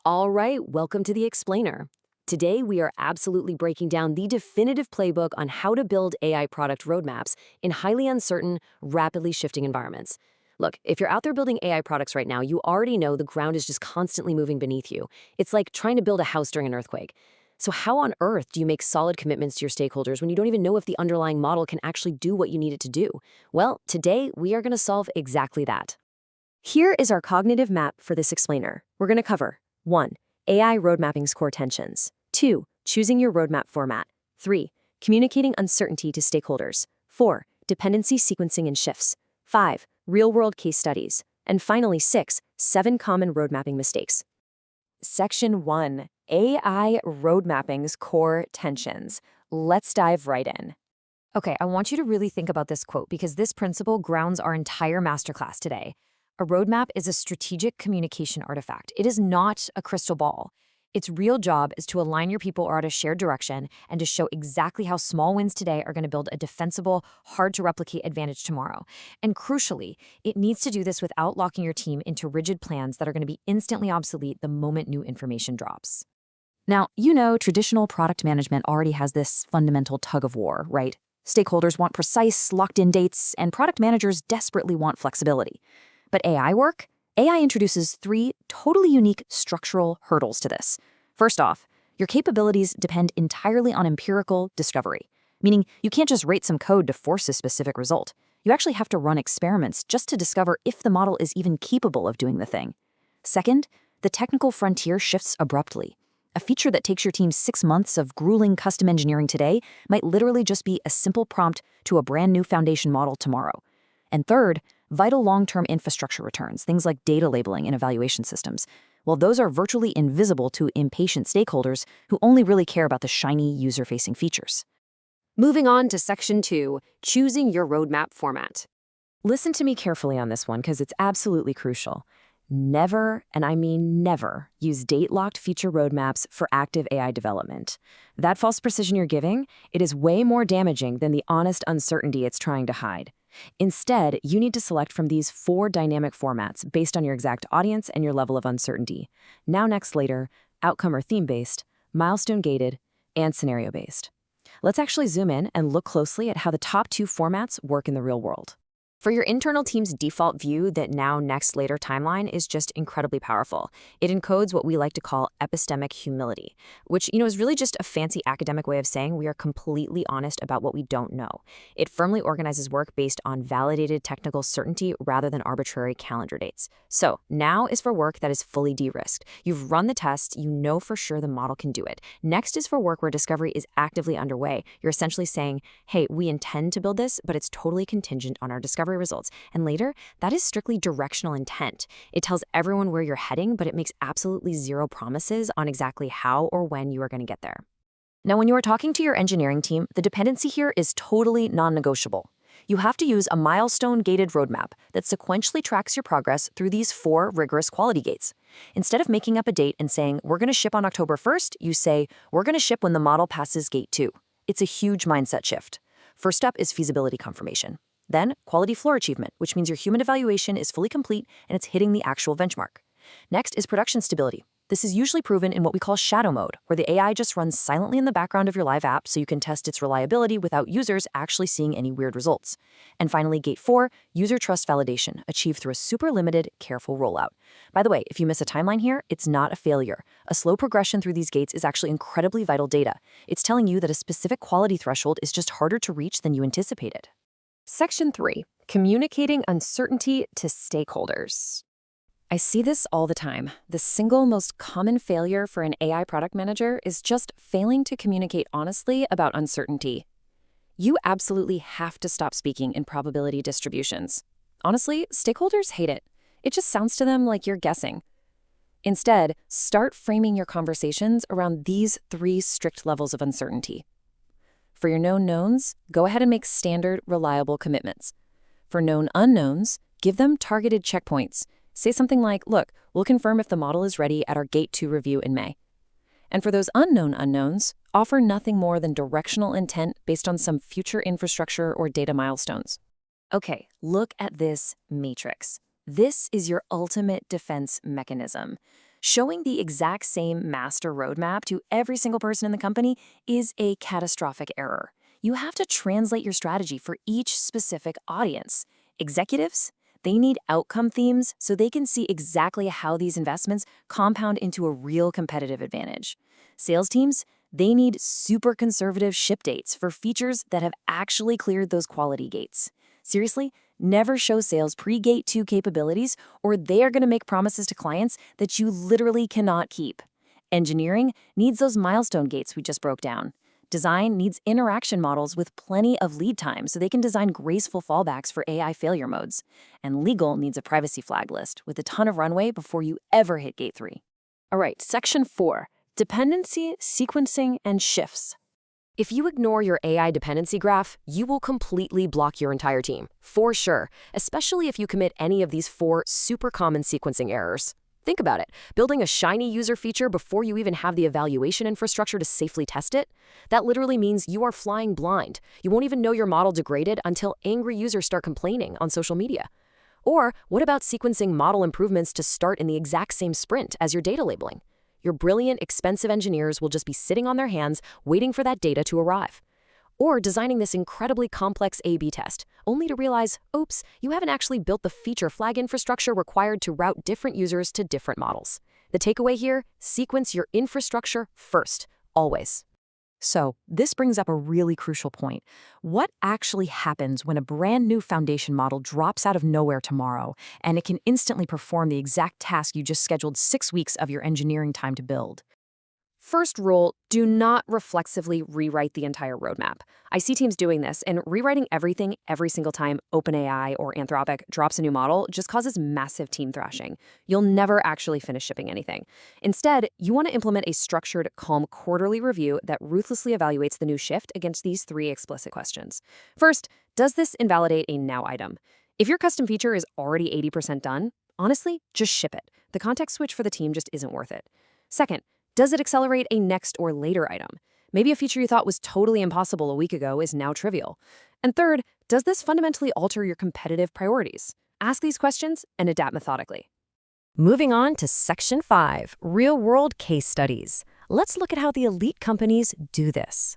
All right, welcome to The Explainer. Today, we are absolutely breaking down the definitive playbook on how to build AI product roadmaps in highly uncertain, rapidly shifting environments. Look, if you're out there building AI products right now, you already know the ground is just constantly moving beneath you. It's like trying to build a house during an earthquake. So how on earth do you make solid commitments to your stakeholders when you don't even know if the underlying model can actually do what you need it to do? Well, today, we are going to solve exactly that. Here is our cognitive map for this explainer. We're going to cover 1. AI roadmapping's core tensions. 2. Choosing your roadmap format. 3. Communicating uncertainty to stakeholders. 4. Dependency sequencing and shifts. 5. Real-world case studies. And finally, 6. 7 common roadmapping mistakes. Section 1. AI roadmapping's core tensions. Let's dive right in. Okay, I want you to really think about this quote because this principle grounds our entire masterclass today. A roadmap is a strategic communication artifact. It is not a crystal ball. Its real job is to align your people around a shared direction and to show exactly how small wins today are going to build a defensible, hard-to-replicate advantage tomorrow. And crucially, it needs to do this without locking your team into rigid plans that are going to be instantly obsolete the moment new information drops. Now, traditional product management already has this fundamental tug-of-war, right? Stakeholders want precise, locked-in dates, and product managers desperately want flexibility. But AI work? AI introduces 3 totally unique structural hurdles to this. First off, your capabilities depend entirely on empirical discovery, meaning you can't just write some code to force a specific result. You actually have to run experiments just to discover if the model is even capable of doing the thing. Second, the technical frontier shifts abruptly. A feature that takes your team 6 months of grueling custom engineering today might literally just be a simple prompt to a brand new foundation model tomorrow. And third, vital long-term infrastructure returns, things like data labeling and evaluation systems. Well, those are virtually invisible to impatient stakeholders who only really care about the shiny user-facing features. Moving on to Section 2, choosing your roadmap format. Listen to me carefully on this one because it's absolutely crucial. Never, and I mean never, use date-locked feature roadmaps for active AI development. That false precision you're giving, it is way more damaging than the honest uncertainty it's trying to hide. Instead, you need to select from these 4 dynamic formats based on your exact audience and your level of uncertainty. Now, next, later, outcome or theme-based, milestone-gated, and scenario-based. Let's actually zoom in and look closely at how the top 2 formats work in the real world. For your internal team's default view, that now, next, later timeline is just incredibly powerful. It encodes what we like to call epistemic humility, which, is really just a fancy academic way of saying we are completely honest about what we don't know. It firmly organizes work based on validated technical certainty rather than arbitrary calendar dates. So now is for work that is fully de-risked. You've run the tests, you know for sure the model can do it. Next is for work where discovery is actively underway. You're essentially saying, hey, we intend to build this, but it's totally contingent on our discovery results. And later, that is strictly directional intent. It tells everyone where you're heading, but it makes absolutely zero promises on exactly how or when you are going to get there. Now, when you are talking to your engineering team, the dependency here is totally non-negotiable. You have to use a milestone-gated roadmap that sequentially tracks your progress through these 4 rigorous quality gates. Instead of making up a date and saying, we're going to ship on October 1st, you say, we're going to ship when the model passes gate 2. It's a huge mindset shift. First up is feasibility confirmation. Then, quality floor achievement, which means your human evaluation is fully complete and it's hitting the actual benchmark. Next is production stability. This is usually proven in what we call shadow mode, where the AI just runs silently in the background of your live app so you can test its reliability without users actually seeing any weird results. And finally, gate 4, user trust validation, achieved through a super limited, careful rollout. By the way, if you miss a timeline here, it's not a failure. A slow progression through these gates is actually incredibly vital data. It's telling you that a specific quality threshold is just harder to reach than you anticipated. Section 3, communicating uncertainty to stakeholders. I see this all the time. The single most common failure for an AI product manager is just failing to communicate honestly about uncertainty. You absolutely have to stop speaking in probability distributions. Honestly, stakeholders hate it. It just sounds to them like you're guessing. Instead, start framing your conversations around these 3 strict levels of uncertainty. For your known knowns, go ahead and make standard, reliable commitments. For known unknowns, give them targeted checkpoints. Say something like, look, we'll confirm if the model is ready at our Gate 2 review in May. And for those unknown unknowns, offer nothing more than directional intent based on some future infrastructure or data milestones. Okay, look at this matrix. This is your ultimate defense mechanism. Showing the exact same master roadmap to every single person in the company is a catastrophic error. You have to translate your strategy for each specific audience. Executives, they need outcome themes so they can see exactly how these investments compound into a real competitive advantage. Sales teams, they need super conservative ship dates for features that have actually cleared those quality gates. Seriously, never show sales pre-gate 2 capabilities or they are going to make promises to clients that you literally cannot keep. Engineering needs those milestone gates we just broke down. Design needs interaction models with plenty of lead time so they can design graceful fallbacks for AI failure modes. And legal needs a privacy flag list with a ton of runway before you ever hit gate 3. All right, section 4, dependency, sequencing, and shifts. If you ignore your AI dependency graph, you will completely block your entire team, for sure, especially if you commit any of these 4 super common sequencing errors. Think about it. Building a shiny user feature before you even have the evaluation infrastructure to safely test it? That literally means you are flying blind. You won't even know your model degraded until angry users start complaining on social media. Or what about sequencing model improvements to start in the exact same sprint as your data labeling? Your brilliant, expensive engineers will just be sitting on their hands waiting for that data to arrive. Or designing this incredibly complex A/B test, only to realize, oops, you haven't actually built the feature flag infrastructure required to route different users to different models. The takeaway here, sequence your infrastructure first, always. So, this brings up a really crucial point. What actually happens when a brand new foundation model drops out of nowhere tomorrow and it can instantly perform the exact task you just scheduled 6 weeks of your engineering time to build? First rule, do not reflexively rewrite the entire roadmap. I see teams doing this, and rewriting everything every single time OpenAI or Anthropic drops a new model just causes massive team thrashing. You'll never actually finish shipping anything. Instead, you want to implement a structured, calm quarterly review that ruthlessly evaluates the new shift against these 3 explicit questions. First, does this invalidate a now item? If your custom feature is already 80% done, honestly, just ship it. The context switch for the team just isn't worth it. Second, does it accelerate a next or later item? Maybe a feature you thought was totally impossible a week ago is now trivial. And third, does this fundamentally alter your competitive priorities? Ask these questions and adapt methodically. Moving on to Section 5, Real-World Case Studies. Let's look at how the elite companies do this.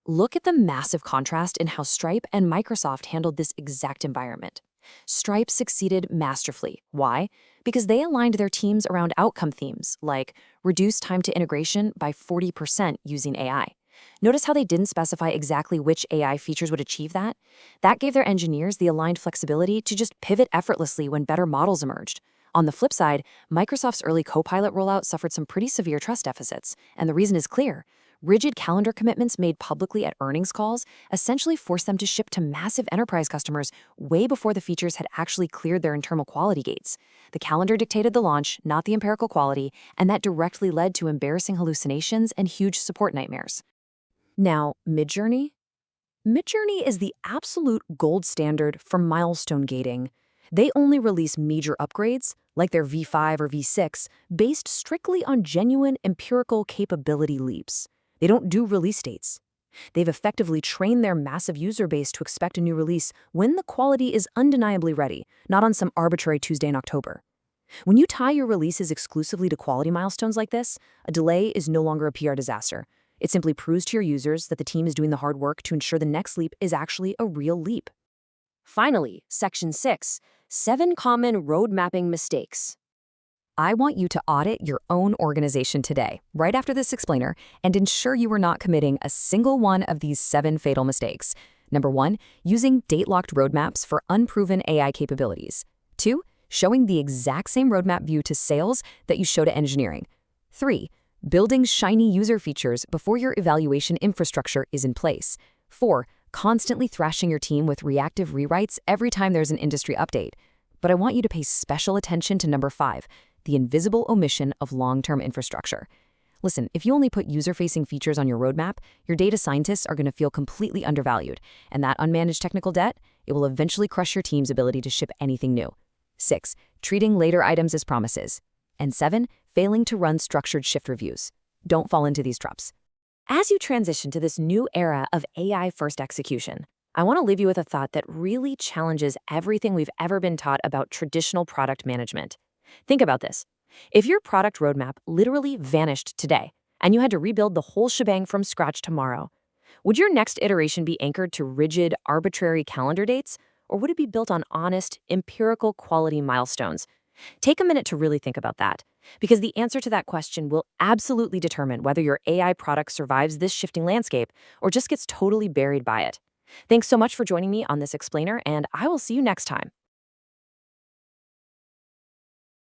Look at the massive contrast in how Stripe and Microsoft handled this exact environment. Stripe succeeded masterfully. Why? Because they aligned their teams around outcome themes, like reduce time to integration by 40% using AI. Notice how they didn't specify exactly which AI features would achieve that? That gave their engineers the aligned flexibility to just pivot effortlessly when better models emerged. On the flip side, Microsoft's early Copilot rollout suffered some pretty severe trust deficits, and the reason is clear. Rigid calendar commitments made publicly at earnings calls essentially forced them to ship to massive enterprise customers way before the features had actually cleared their internal quality gates. The calendar dictated the launch, not the empirical quality, and that directly led to embarrassing hallucinations and huge support nightmares. Now, Midjourney? Midjourney is the absolute gold standard for milestone gating. They only release major upgrades, like their V5 or V6, based strictly on genuine empirical capability leaps. They don't do release dates. They've effectively trained their massive user base to expect a new release when the quality is undeniably ready, not on some arbitrary Tuesday in October. When you tie your releases exclusively to quality milestones like this, a delay is no longer a PR disaster. It simply proves to your users that the team is doing the hard work to ensure the next leap is actually a real leap. Finally, Section 6, 7 Common Road Mapping Mistakes. I want you to audit your own organization today, right after this explainer, and ensure you are not committing a single one of these 7 fatal mistakes. Number 1, using date-locked roadmaps for unproven AI capabilities. 2, showing the exact same roadmap view to sales that you show to engineering. 3, building shiny user features before your evaluation infrastructure is in place. 4, constantly thrashing your team with reactive rewrites every time there's an industry update. But I want you to pay special attention to number 5, the invisible omission of long-term infrastructure. Listen, if you only put user-facing features on your roadmap, your data scientists are going to feel completely undervalued, and that unmanaged technical debt, it will eventually crush your team's ability to ship anything new. 6, treating later items as promises. And 7, failing to run structured shift reviews. Don't fall into these traps. As you transition to this new era of AI-first execution, I want to leave you with a thought that really challenges everything we've ever been taught about traditional product management. Think about this. If your product roadmap literally vanished today and you had to rebuild the whole shebang from scratch tomorrow, would your next iteration be anchored to rigid, arbitrary calendar dates, or would it be built on honest, empirical quality milestones? Take a minute to really think about that, because the answer to that question will absolutely determine whether your AI product survives this shifting landscape or just gets totally buried by it. Thanks so much for joining me on this explainer, and I will see you next time.